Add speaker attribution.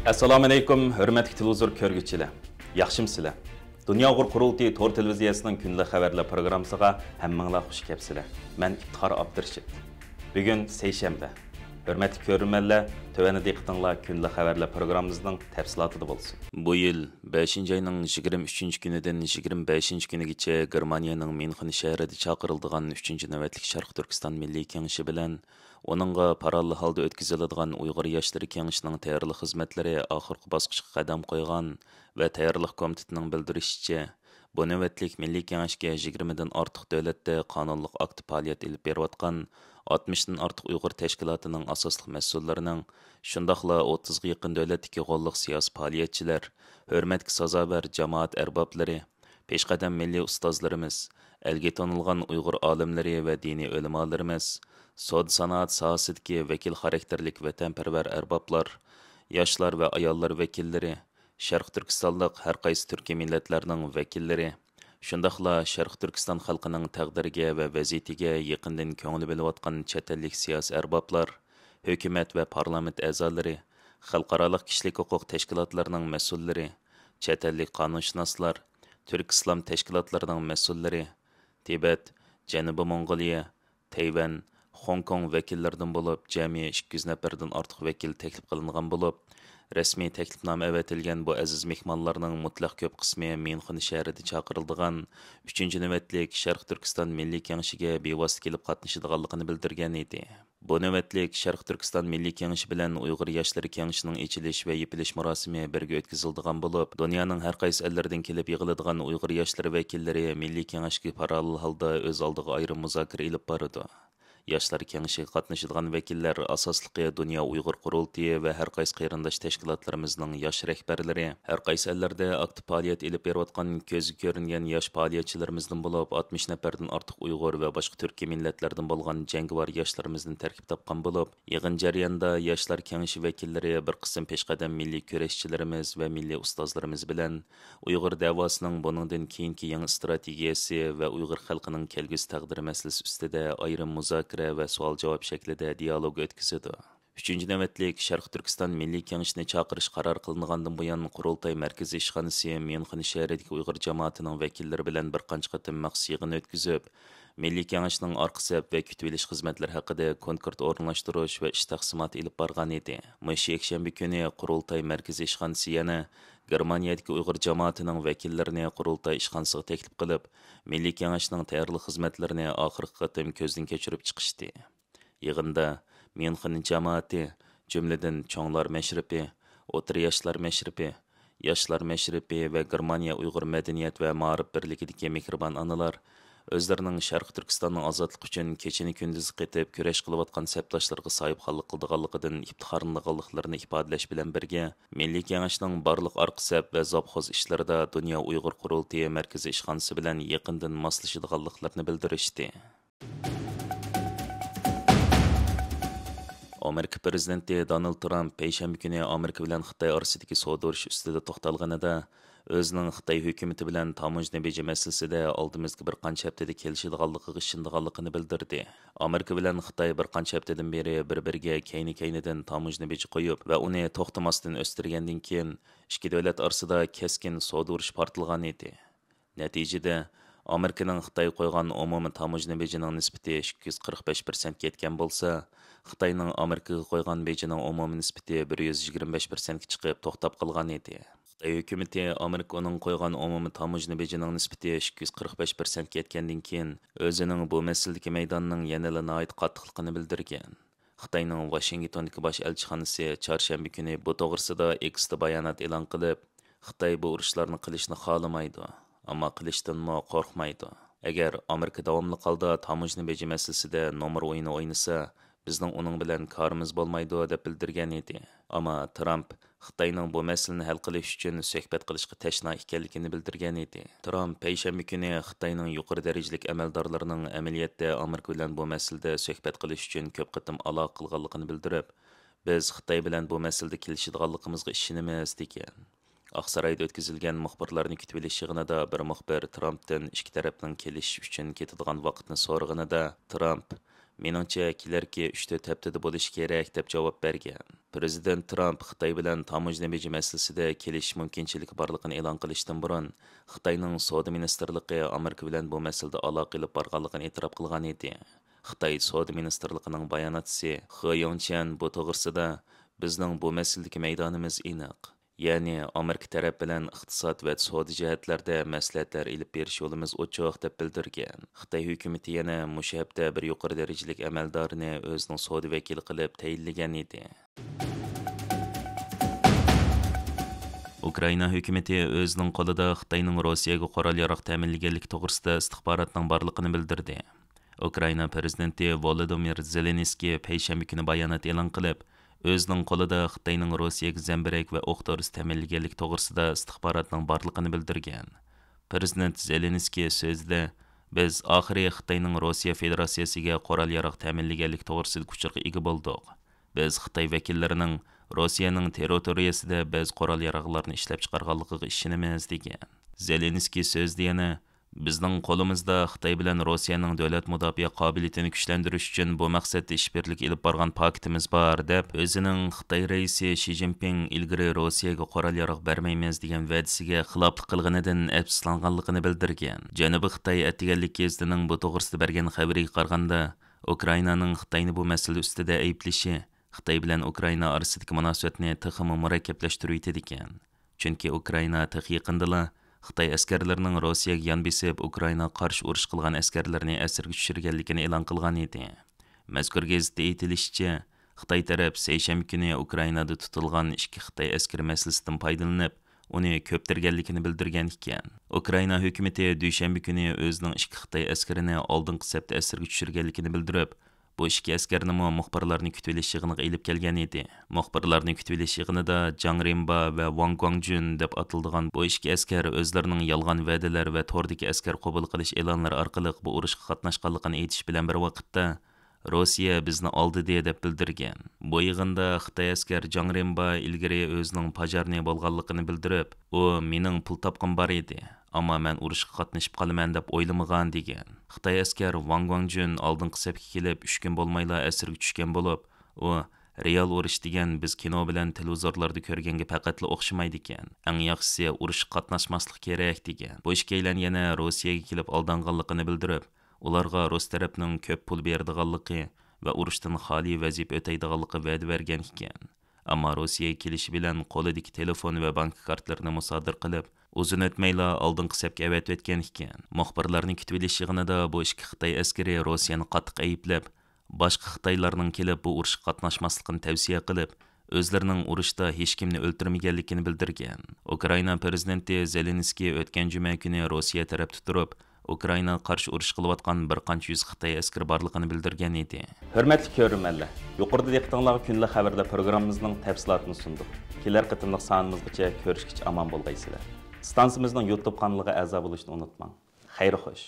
Speaker 1: Assalomu alaykum, hurmatli televizor ko'rguvchilar. Yaxshimsizlar? Dunyo qurultiyi Tor televiziyasining kunlik xabarlar programmasiga hammanglar xush kelibsizlar. Men İftixor Abdurashid. Bugun seshanba. Hurmatli ko'ruvchilar, tövəndə diqqətinizlər kunlik xabarlar programmamızın təfsilatında bo'lsin. Bu yil 5-oyning 23-kunidan 25-kunigacha Germaniyaning Minxen shahrida chaqiriladigan 3-navbatlik Sharq Turkiston Milliy Kengashi bilan Onunğa paralel halda ötküzüladigan Uyghur Yaşları Kengişinin tayyorlik xizmatlari oxirgi bosqichga qadam qo'ygan va tayyorlik komitetining bildirishicha, bu navbatlik Milliy Kengashga 20 dan ortiq davlatda qonunliq akt faoliyat olib berayotgan 60 dan ortiq Uyg'ur tashkilotining asosli mas'ullarining, shundoqla 30 ga yaqin davlatdagi qo'lliq siyosiy faoliyatchilar, hurmatga sazobar jamoat arboblari, peshqadam milliy ustozlarimiz, elga tanilgan Uyg'ur olimlari va diniy ulamolarimiz, Sod sanoat sohasidagi vakil xarakterlik vatanparvar arboblar, yoshlar va ayollar vakillari, Sharq Turkistonlik har qaysi turkiy millatlarning vakillari, shundoqla Sharq Turkiston xalqining taqdiriga va vaziyatiga yaqindan ko'ngil bo'layotgan chet ellik siyosiy arboblar, hukumat va parlament a'zolari, xalqaro kishilik huquq tashkilotlarining mas'ullari, chet ellik qonunshunoslar, turk islom tashkilotlarining mas'ullari, Tibet, Janubiy Mong'oliya, Tayvan, Hong Kong vakillaridan bo'lib, jami 200 nafardan ortiq vakil taklif qilingan bo'lib, rasmiy taklifnoma avatilgan bu aziz mehmonlarning mutlaq ko'p qismi Minxen shahrida chaqirildigan 3-navbatlik Sharq Turkiston Milliy Kengashiga bevosita kelib qatnashadiganligini bildirgan edi. Bu navbatlik Sharq Turkiston Milliy Kengashi bilan Uyg'ur Yoshlari Kengashining ochilish va yepilish marosimi birga o'tkazildigan bo'lib, dunyoning har qaysi ellaridan kelib yig'iladigan Uyg'ur yoshlari vakillari Milliy Kengashga parallel holda o'z oldiga ayrim muzokara olib boradi. Yoshlar Kengashiga qatnashadigan vakillar asosligi Dunyo Uyg'ur qurultiyi va har qaysi qarindosh tashkilotlarimizning yosh rahbarlari, har qaysi ellarda aktiv faoliyat olib berayotgan ko'zga ko'ringan yosh faoliyatchilarimizdan bo'lib, 60 nafardan ortiq Uyg'ur va boshqa turkiy millatlardan bo'lgan jangovar yoshlarimizni tarkib topgan bo'lib, yig'in jarayonida Yoshlar Kengashi vakillari bir qism peshqadam milliy kurashchilarimiz va milliy ustozlarimiz bilan Uyg'ur davosining buningdan keyingi yangi strategiyasi va Uyg'ur xalqining kelgusi taqdiri masalasi ustida ayrim muzokara va savol-javob shaklida dialog o'tkazadi. 3-navbatlik Sharq Turkiston Milliy Kengashini chaqirish qaror qilingandan buyon qurultay markaziy ishxonasi Minxen shahridagi Uyg'ur jamoatining vakillari bilan bir qancha qatim maxsus yig'in o'tkazib, Milliy Kengashning orqa saf va kutib olish xizmatlari haqida konkret o'rinlashtirish va ish taqsimoti olib borgan edi. Mush yakshanba kuni qurultay markaziy ishxonasi yana Germaniyadagi Uyg'ur jamoatining vakillarini qurultay ishxonasiga taklif qilib, Milliy Kengashning tayyorlik xizmatlarini oxirgi qatim ko'zdan kechirib chiqishdi. Yig'inda Minxen jamoati, jumladan cho'nglar mashribi, o'tir yoshlar mashribi, yoshlar mashribi va Germaniya Uyg'ur madaniyat va ma'rif birligidagi mehribon onalar o'zlarining Sharq Turkistonning ozodligi uchun kechini kunduz qetib kurash qilayotgan sabdoshlarga sohibxonlik qildiganligidan iftixorlanganliklarini ifodalash bilan birga, Milliy Kengashning barliq orqa saf va zobxoz ishlarida Dunyo Uyg'ur qurultiyi markaziy ishxonasi bilan yaqindan moslashadiganliklarini bildirishdi. Amerika prezidenti Donald Trump payshanba kuni Amerika bilan Xitoy orasidagi savdo urushi ustida to'xtalganida, o'zining Xitoy hukumati bilan tamojna beji masalasida oldimizga bir qancha haftada kelishadiganligiga ishonganligini bildirdi. Amerika bilan Xitoy bir qancha haftadan beri bir-biriga kayni-kaynidan tamojna beji qo'yib va uni to'xtamasdan o'stirgandan keyin ikki davlat orasida keskin savdo urushi portlagan edi. Natijada Amerikaning Xitoy qo'ygan umumiy tamojna bejining nisbati 245% ketgan bo'lsa, Xitoyning Amerikaga qo'ygan bejining umumiy nisbati 125% ga chiqib to'xtab qolgan edi. Xitoy hukumati Amerika uning qo'ygan umumiy tamojna bejining nisbati 245% ketgandan keyin o'zining bu masaladagi maydonining yanada nihoyat qattiqligini bildirgan. Xitoyning Washingtondagi bosh elchixonasi chorshanba kuni bu to'g'risida X'da bayonot e'lon qilib, Xitoy bu urushlarni qilishni xohlamaydi, ammo qilishdanmi qo'rqmaydi. Agar Amerika davomli holda tamojna beji masalasida nomer o'yini o'ynasa, bizning uning bilan korimiz bo'lmaydi deb bildirgan edi. Ammo Trump Xitoyning bu masalani hal qilish uchun suhbat qilishga tashna ekanligini bildirgan edi. Trump payshanba kuni Xitoyning yuqori darajalik amaldorlarining amaliyotda Amerika bilan bu masalada suhbat qilish uchun ko'p qatim aloqa qilganligini bildirib, biz Xitoy bilan bu masalada kelishadiganligimizga ishonamiz degan. Oqsaroyda o'tkazilgan muxbirlarni kutib olish yig'inida bir muxbir Trumpdan ikki tarafning kelishish uchun ketadigan vaqtni so'raganida, Trump meningcha kelarki 3-4 haftada bo'lishi kerak deb javob bergan. Prezident Tramp Xitoy bilan tamojna beji masalasida kelishish mumkinchiligi borligini e'lon qilishdan burun Xitoyning savdo ministrligi Amerika bilan bu masalada aloqa qilib borganligini e'tirof qilgan edi. Xitoy savdo ministrligining bayonotchisi He Yongchen bu to'g'risida bizning bu masaladagi maydonimiz aniq. Ya'ni Amerika taraf bilan iqtisod va savdo jihatlarda maslahatlar ilib berish yo'limiz ochiq deb bildirgan. Xitoy hukumati yana mushu hafta bir yuqori darajalik amaldorni o'zining savdo vakili qilib tayinlagan edi. Ukraina hukumati o'zining qo'lida Xitoyning Rossiyaga qurol yarog' ta'minlaganligi to'g'risida istixborotning borligini bildirdi. Ukraina prezidenti Volodymyr Zelenskiy payshanba kuni bayonot e'lon qilib, o'zining qo'lida Xitoyning Rossiyaga zambirak va o'q dori ta'minlaganligi to'g'risida istixborotning borligini bildirgan. Prezident Zelenskiy so'zida biz oxiri Xitoyning Rossiya Federatsiyasiga qurol yarog' ta'minlaganligi to'g'risida uchurga ega bo'ldik. Biz Xitoy vakillarining Rossiyaning territoriyasida biz qurol yarog'larni ishlab chiqarganligiga ishonamiz degan. Zelenskiy so'zda yana bizning qo'limizda Xitoy bilan Rossiyaning davlat mudofaa qobiliyatini kuchlantirish uchun bu maqsadda ishbirlik ilib borgan paketimiz bor deb o'zining Xitoy raisi Xi Jinping ilgari Rossiyaga qurol yarog' bermaymiz degan va'dasiga xiloflik qilganidan afsuslanganligini bildirgan. Janubiy Xitoy attiganlik gazetasining bu to'g'risida bergan xabariga qaraganda, Ukrainaning Xitoyni bu masala ustida ayblashi Xitoy bilan Ukraina orasidagi munosabatni texmi murakkablashtirib ekan. Chunki Ukraina yaqindala Xitoy askarlarining Rossiyaga yon besib Ukraina qarshi urush qilgan askarlarni asirga tushirganligini e'lon qilgan edi. Mazkur gazetda aytilishicha, Xitoy taraf seshanba kuni Ukrainada tutilgan 2 Xitoy askari masalasidan foydalanib, uni ko'ptirganligini bildirgan ekan. Ukraina hukumati dushanba kuni o'zining 2 Xitoy askarini oldingi safda asirga tushirganligini bildirib, bu 2 askarni muxbirlarni kutib olish yig'iniga elib kelgan edi. Muxbirlarni kutib olish yig'inida Jang Rimba va Wang Guangjun deb atiladigan bu 2 askar o'zlarining yolg'on va'dalar va tordagi askar qabul qilish e'lonlari orqali bu urushga qatnashganligini aytish bilan bir vaqtda Rossiya bizni oldi deb bildirgan. Bu yig'inda Xitoy askar Jang Rimba ilgari o'zining pajarni bo'lganligini bildirib, u mening pul topqim bor edi. Ammo men urushga qatnashib qolaman deb o'ylamagan degan. Xitoy askar Wang Guangjun oldingi safga kelib 3 kun bo'lmayla asirga tushgan bo'lib, u real urush degan biz kino bilan televizorlarda ko'rganga faqatla o'xshamaydi ekan. Eng yaxshisi urushga qatnashmaslik kerak degan. Bu ishkaylan yana Rossiyaga kelib aldanganligini bildirib, ularga Rus tarafning ko'p pul beradiganligi va urushdan xoli vaziyat o'taydiganligi va'da bergan ekan. Ammo Rossiyaga kelishi bilan qo'lidagi telefon va bank kartlarini musodir qilib, uzun o'tmayla oldingi safga avat o'tgan ekan. Muxbirlarni kutib olish yig'inida bu 2 Xitoy askari Rossiyani qattiq ayblab, boshqa Xitoylarning kelib bu urushga qatnashmasligini tavsiya qilib, o'zlarining urushda hech kimni o'ldirmaganligini bildirgan. Ukraina prezidenti Zelenskiy o'tgan juma kuni Rossiya tarafda turib, Ukraina qarshi urush qilayotgan bir qancha yuz Xitoy askari borligini bildirgan edi. Hurmatli ko'ruvchilar, yuqorida diqqatingizga kunlik xabarlar programmamizning tafsilotini sundik. Kelar qitimliq sonimizgacha ko'rishgacha omon bo'lgaysizlar. Stansiyamizning YouTube kanaliga a'zo bo'lishni unutmang. Xayr xo'sh.